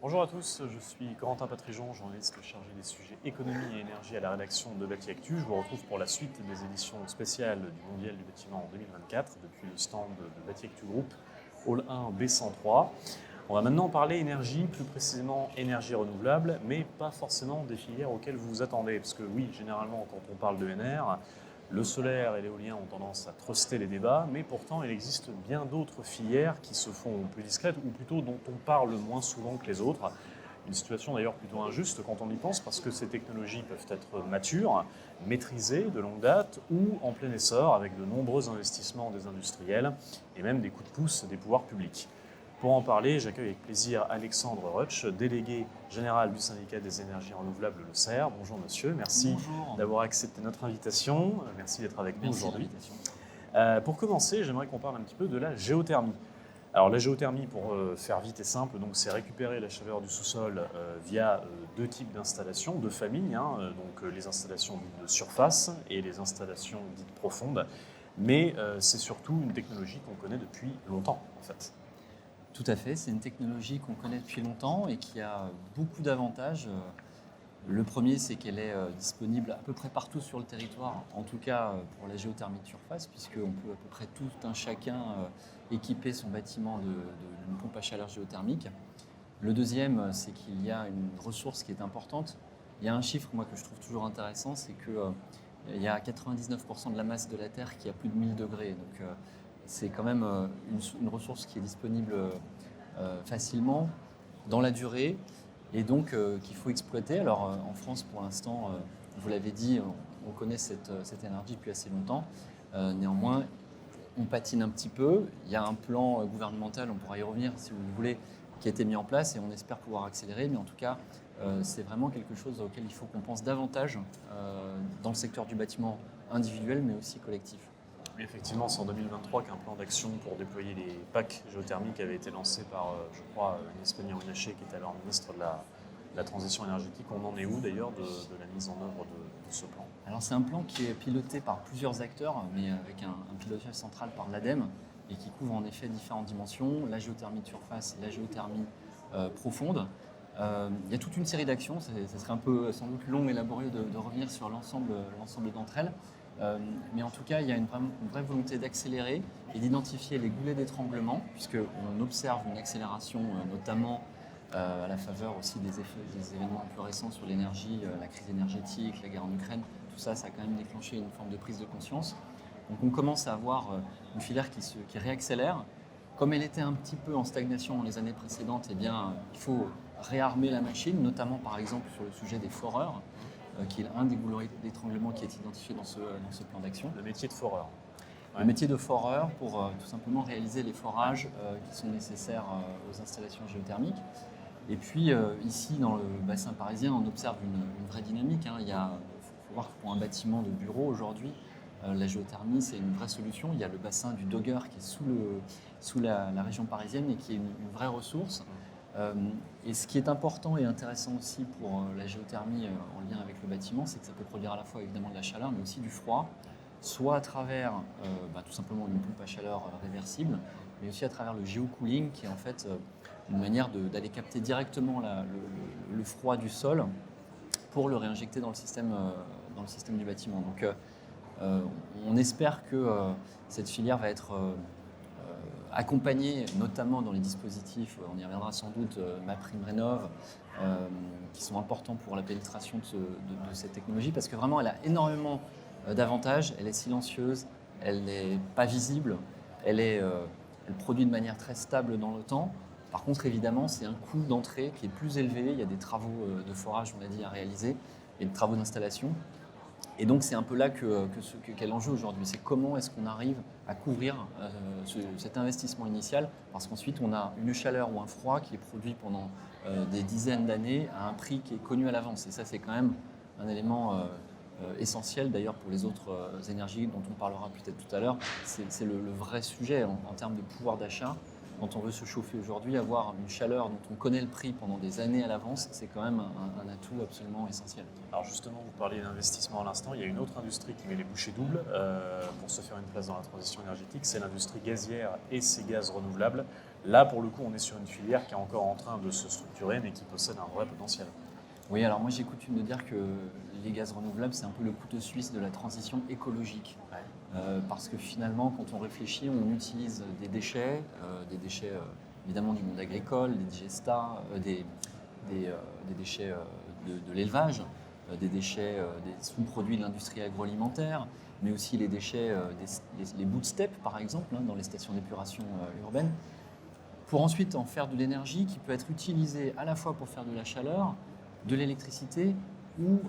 Bonjour à tous, je suis Corentin Patrijon, journaliste chargé des sujets économie et énergie à la rédaction de Bâti Actu. Je vous retrouve pour la suite des éditions spéciales du Mondial du bâtiment en 2024 depuis le stand de Bâti Actu Group, Hall 1 B103. On va maintenant parler énergie, plus précisément énergie renouvelable, mais pas forcément des filières auxquelles vous vous attendez. Parce que oui, généralement quand on parle de NR, le solaire et l'éolien ont tendance à truster les débats, mais pourtant il existe bien d'autres filières qui se font plus discrètes, ou plutôt dont on parle moins souvent que les autres. Une situation d'ailleurs plutôt injuste quand on y pense, parce que ces technologies peuvent être matures, maîtrisées de longue date, ou en plein essor avec de nombreux investissements des industriels et même des coups de pouce des pouvoirs publics. Pour en parler, j'accueille avec plaisir Alexandre Rutsch, délégué général du syndicat des énergies renouvelables, le CER. Bonjour monsieur, merci d'avoir accepté notre invitation. Merci d'être avec nous aujourd'hui. Pour commencer, j'aimerais qu'on parle un petit peu de la géothermie. Alors la géothermie, pour faire vite et simple, donc c'est récupérer la chaleur du sous-sol via deux types d'installations, deux familles, les installations dites de surface et les installations dites profondes. Mais c'est surtout une technologie qu'on connaît depuis longtemps en fait. Tout à fait, c'est une technologie qu'on connaît depuis longtemps et qui a beaucoup d'avantages. Le premier, c'est qu'elle est disponible à peu près partout sur le territoire, en tout cas pour la géothermie de surface, puisqu'on peut à peu près tout un chacun équiper son bâtiment d'une pompe à chaleur géothermique. Le deuxième, c'est qu'il y a une ressource qui est importante. Il y a un chiffre moi, que je trouve toujours intéressant, c'est qu'il y a 99% de la masse de la Terre qui a plus de 1000 degrés. Donc, c'est quand même une ressource qui est disponible facilement, dans la durée, et donc qu'il faut exploiter. Alors en France, pour l'instant, vous l'avez dit, on connaît cette énergie depuis assez longtemps. Néanmoins, on patine un petit peu. Il y a un plan gouvernemental, on pourra y revenir si vous voulez, qui a été mis en place et on espère pouvoir accélérer. Mais en tout cas, c'est vraiment quelque chose auquel il faut qu'on pense davantage dans le secteur du bâtiment individuel, mais aussi collectif. Oui, effectivement, c'est en 2023 qu'un plan d'action pour déployer les packs géothermiques avait été lancé par, je crois, Agnès Pannier-Runacher, qui était alors ministre de la Transition énergétique. On en est où d'ailleurs de la mise en œuvre de ce plan? Alors c'est un plan qui est piloté par plusieurs acteurs, mais avec un pilotage central par l'ADEME et qui couvre en effet différentes dimensions, la géothermie de surface, la géothermie profonde. Il y a toute une série d'actions, ça serait un peu sans doute long et laborieux de revenir sur l'ensemble d'entre elles. Mais en tout cas, il y a une vraie volonté d'accélérer et d'identifier les goulets d'étranglement, puisqu'on observe une accélération, notamment à la faveur aussi des événements plus récents sur l'énergie, la crise énergétique, la guerre en Ukraine. Tout ça, ça a quand même déclenché une forme de prise de conscience. Donc on commence à avoir une filière qui réaccélère. Comme elle était un petit peu en stagnation les années précédentes, eh bien, il faut réarmer la machine, notamment par exemple sur le sujet des foreurs, qui est un des goulets d'étranglement qui est identifié dans ce plan d'action. Le métier de foreur. Le métier de foreur pour tout simplement réaliser les forages qui sont nécessaires aux installations géothermiques. Et puis ici, dans le bassin parisien, on observe une vraie dynamique. Il faut voir que pour un bâtiment de bureau aujourd'hui, la géothermie, c'est une vraie solution. Il y a le bassin du Dogger qui est sous la région parisienne et qui est une vraie ressource. Et ce qui est important et intéressant aussi pour la géothermie en lien avec le bâtiment, c'est que ça peut produire à la fois évidemment de la chaleur, mais aussi du froid, soit à travers tout simplement une pompe à chaleur réversible, mais aussi à travers le géocooling, qui est en fait une manière d'aller capter directement le froid du sol pour le réinjecter dans le système du bâtiment. Donc on espère que cette filière va être accompagnée, notamment dans les dispositifs, on y reviendra sans doute, MaPrimeRénov', qui sont importants pour la pénétration de cette technologie, parce que vraiment elle a énormément d'avantages. Elle est silencieuse, elle n'est pas visible, elle produit de manière très stable dans le temps. Par contre, évidemment, c'est un coût d'entrée qui est plus élevé. Il y a des travaux de forage, on l'a dit, à réaliser, et des travaux d'installation. Et donc, c'est un peu là qu'est l'enjeu aujourd'hui. C'est comment est-ce qu'on arrive à couvrir cet investissement initial, parce qu'ensuite, on a une chaleur ou un froid qui est produit pendant des dizaines d'années à un prix qui est connu à l'avance. Et ça, c'est quand même un élément essentiel, d'ailleurs, pour les autres énergies dont on parlera peut-être tout à l'heure. C'est le vrai sujet en termes de pouvoir d'achat. Quand on veut se chauffer aujourd'hui, avoir une chaleur dont on connaît le prix pendant des années à l'avance, c'est quand même un atout absolument essentiel. Alors justement, vous parliez d'investissement à l'instant, il y a une autre industrie qui met les bouchées doubles pour se faire une place dans la transition énergétique, c'est l'industrie gazière et ses gaz renouvelables. Là, pour le coup, on est sur une filière qui est encore en train de se structurer, mais qui possède un vrai potentiel. Oui, alors moi j'ai coutume de dire que les gaz renouvelables, c'est un peu le couteau suisse de la transition écologique. Ouais. Parce que finalement, quand on réfléchit, on utilise des déchets évidemment du monde agricole, des digestats, des déchets de l'élevage, des déchets des sous-produits de l'industrie agroalimentaire, mais aussi les déchets, les bouts de steppe par exemple, dans les stations d'épuration urbaines, pour ensuite en faire de l'énergie qui peut être utilisée à la fois pour faire de la chaleur, de l'électricité ou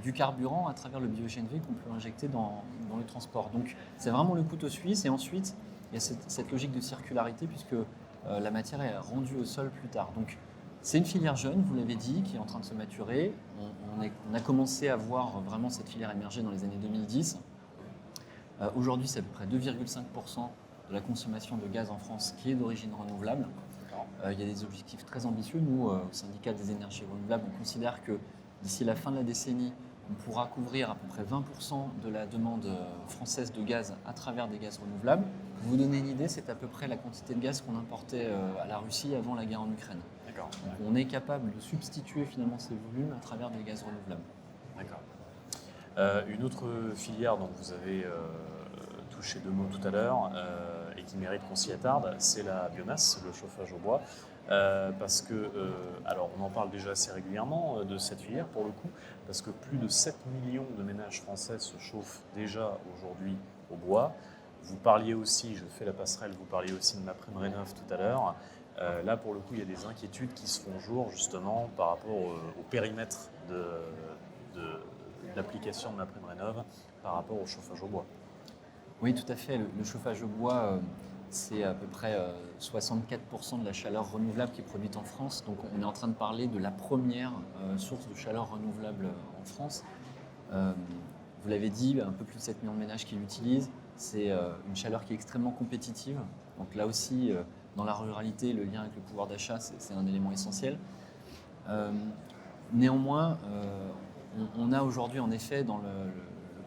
du carburant à travers le biogène-V qu'on peut injecter dans le transport. Donc c'est vraiment le couteau suisse, et ensuite il y a cette logique de circularité puisque la matière est rendue au sol plus tard. Donc c'est une filière jeune, vous l'avez dit, qui est en train de se maturer. On a commencé à voir vraiment cette filière émerger dans les années 2010. Aujourd'hui, c'est à peu près 2,5% de la consommation de gaz en France qui est d'origine renouvelable. Il y a des objectifs très ambitieux. Nous, au syndicat des énergies renouvelables, on considère que d'ici la fin de la décennie, on pourra couvrir à peu près 20% de la demande française de gaz à travers des gaz renouvelables. Pour vous donner une idée, c'est à peu près la quantité de gaz qu'on importait à la Russie avant la guerre en Ukraine. D'accord. Donc on est capable de substituer finalement ces volumes à travers des gaz renouvelables. D'accord. Une autre filière dont vous avez touché deux mots tout à l'heure et qui mérite qu'on s'y attarde, c'est la biomasse, le chauffage au bois. Parce que, alors on en parle déjà assez régulièrement de cette filière pour le coup, parce que plus de 7 millions de ménages français se chauffent déjà aujourd'hui au bois. Vous parliez aussi, je fais la passerelle, vous parliez aussi de MaPrimeRénov' tout à l'heure. Là pour le coup il y a des inquiétudes qui se font jour justement par rapport au périmètre d'application de MaPrimeRénov' par rapport au chauffage au bois. Oui, tout à fait. Le chauffage au bois, c'est à peu près 64% de la chaleur renouvelable qui est produite en France. Donc on est en train de parler de la première source de chaleur renouvelable en France. Vous l'avez dit, un peu plus de 7 millions de ménages qui l'utilisent. C'est une chaleur qui est extrêmement compétitive. Donc là aussi, dans la ruralité, le lien avec le pouvoir d'achat, c'est un élément essentiel. Néanmoins, on a aujourd'hui en effet dans le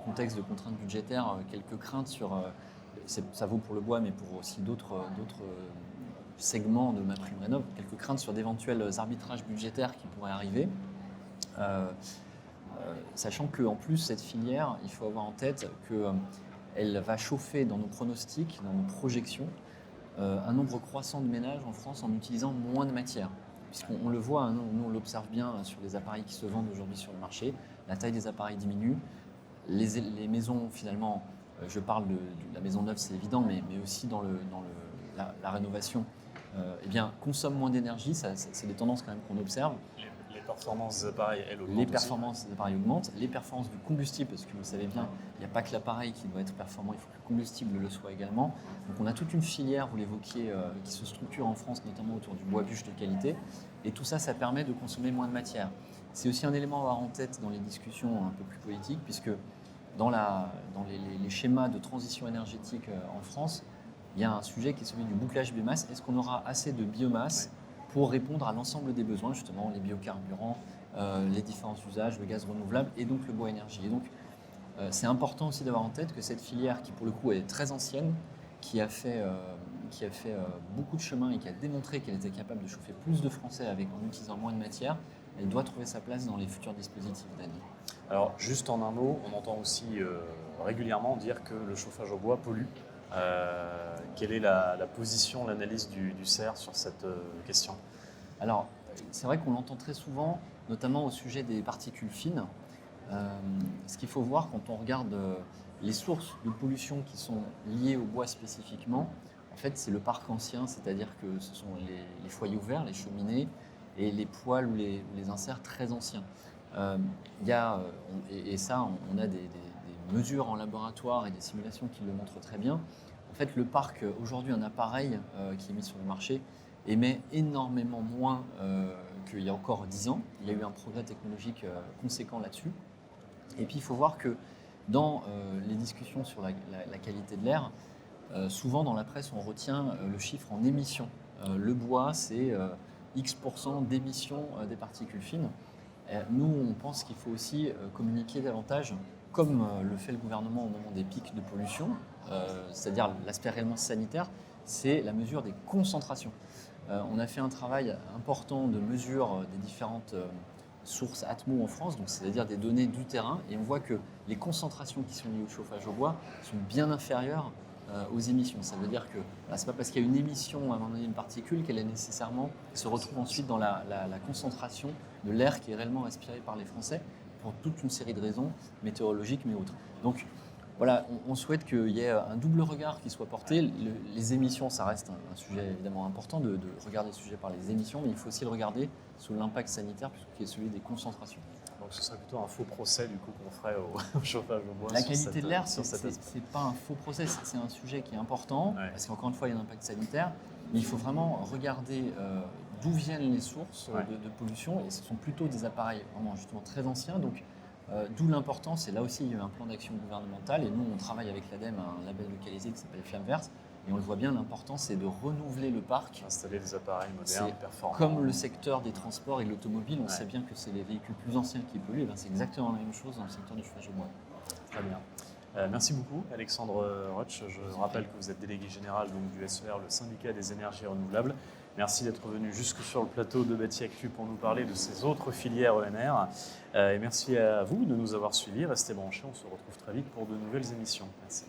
contexte de contraintes budgétaires quelques craintes sur, ça vaut pour le bois mais pour aussi d'autres segments de MaPrimeRénov', quelques craintes sur d'éventuels arbitrages budgétaires qui pourraient arriver. Sachant qu'en plus cette filière, il faut avoir en tête qu'elle va chauffer dans nos pronostics, dans nos projections, un nombre croissant de ménages en France en utilisant moins de matière. Puisqu'on le voit, nous on l'observe bien sur les appareils qui se vendent aujourd'hui sur le marché, la taille des appareils diminue, les maisons finalement, je parle de la maison neuve c'est évident, mais aussi dans la rénovation, eh bien, consomment moins d'énergie, c'est des tendances quand même qu'on observe. Les performances des appareils, elles augmentent. Les performances des appareils augmentent, les performances du combustible, parce que vous le savez bien, il n'y a pas que l'appareil qui doit être performant, il faut que le combustible le soit également. Donc on a toute une filière, vous l'évoquiez, qui se structure en France, notamment autour du bois bûche de qualité. Et tout ça, ça permet de consommer moins de matière. C'est aussi un élément à avoir en tête dans les discussions un peu plus politiques, puisque dans les schémas de transition énergétique en France, il y a un sujet qui est celui du bouclage biomasse. Est-ce qu'on aura assez de biomasse pour répondre à l'ensemble des besoins, justement les biocarburants, les différents usages, le gaz renouvelable et donc le bois énergie. Et donc c'est important aussi d'avoir en tête que cette filière qui pour le coup est très ancienne, qui a fait beaucoup de chemin et qui a démontré qu'elle était capable de chauffer plus de Français en utilisant moins de matière, elle doit trouver sa place dans les futurs dispositifs d'aide. Alors juste en un mot, on entend aussi régulièrement dire que le chauffage au bois pollue. Quelle est la position, l'analyse du CER sur cette question ? Alors, c'est vrai qu'on l'entend très souvent, notamment au sujet des particules fines. Ce qu'il faut voir quand on regarde les sources de pollution qui sont liées au bois spécifiquement, en fait, c'est le parc ancien, c'est-à-dire que ce sont les foyers ouverts, les cheminées et les poêles ou les inserts très anciens. Et ça, on a des mesures en laboratoire et des simulations qui le montrent très bien. En fait, le parc, aujourd'hui, un appareil qui est mis sur le marché émet énormément moins qu'il y a encore 10 ans. Il y a eu un progrès technologique conséquent là-dessus. Et puis, il faut voir que dans les discussions sur la qualité de l'air, souvent dans la presse, on retient le chiffre en émissions. Le bois, c'est X% d'émissions des particules fines. Nous, on pense qu'il faut aussi communiquer davantage, comme le fait le gouvernement au moment des pics de pollution, c'est-à-dire l'aspect réellement sanitaire, c'est la mesure des concentrations. On a fait un travail important de mesure des différentes sources Atmo en France, donc c'est-à-dire des données du terrain, et on voit que les concentrations qui sont liées au chauffage au bois sont bien inférieures aux émissions. Ça veut dire que ce n'est pas parce qu'il y a une émission à un moment donné d'une particule qu'elle est nécessairement se retrouve ensuite dans la concentration de l'air qui est réellement respiré par les Français pour toute une série de raisons météorologiques mais autres. Donc voilà, on souhaite qu'il y ait un double regard qui soit porté. Les émissions, ça reste un sujet évidemment important de regarder le sujet par les émissions, mais il faut aussi le regarder sous l'impact sanitaire qui est celui des concentrations. Donc ce serait plutôt un faux procès du coup qu'on ferait au chauffage au bois. La qualité de l'air, c'est pas un faux procès, c'est un sujet qui est important, parce qu'encore une fois, il y a un impact sanitaire, mais il faut vraiment regarder d'où viennent les sources de pollution, et ce sont plutôt des appareils vraiment justement très anciens, donc d'où l'importance, et là aussi il y a eu un plan d'action gouvernemental, et nous on travaille avec l'ADEME à un label localisé qui s'appelle Flamme Verte, et on le voit bien, l'important c'est de renouveler le parc. Installer des appareils modernes, performants. Comme le secteur des transports et de l'automobile, on sait bien que c'est les véhicules plus anciens qui polluent, et c'est exactement la même chose dans le secteur du chauffage au bois. Très bien. Merci beaucoup Alexandre Roch. Je rappelle que vous êtes délégué général donc, du SER, le syndicat des énergies renouvelables. Merci d'être venu jusque sur le plateau de Bâti Actu pour nous parler de ces autres filières ENR. Et merci à vous de nous avoir suivis. Restez branchés, on se retrouve très vite pour de nouvelles émissions. Merci.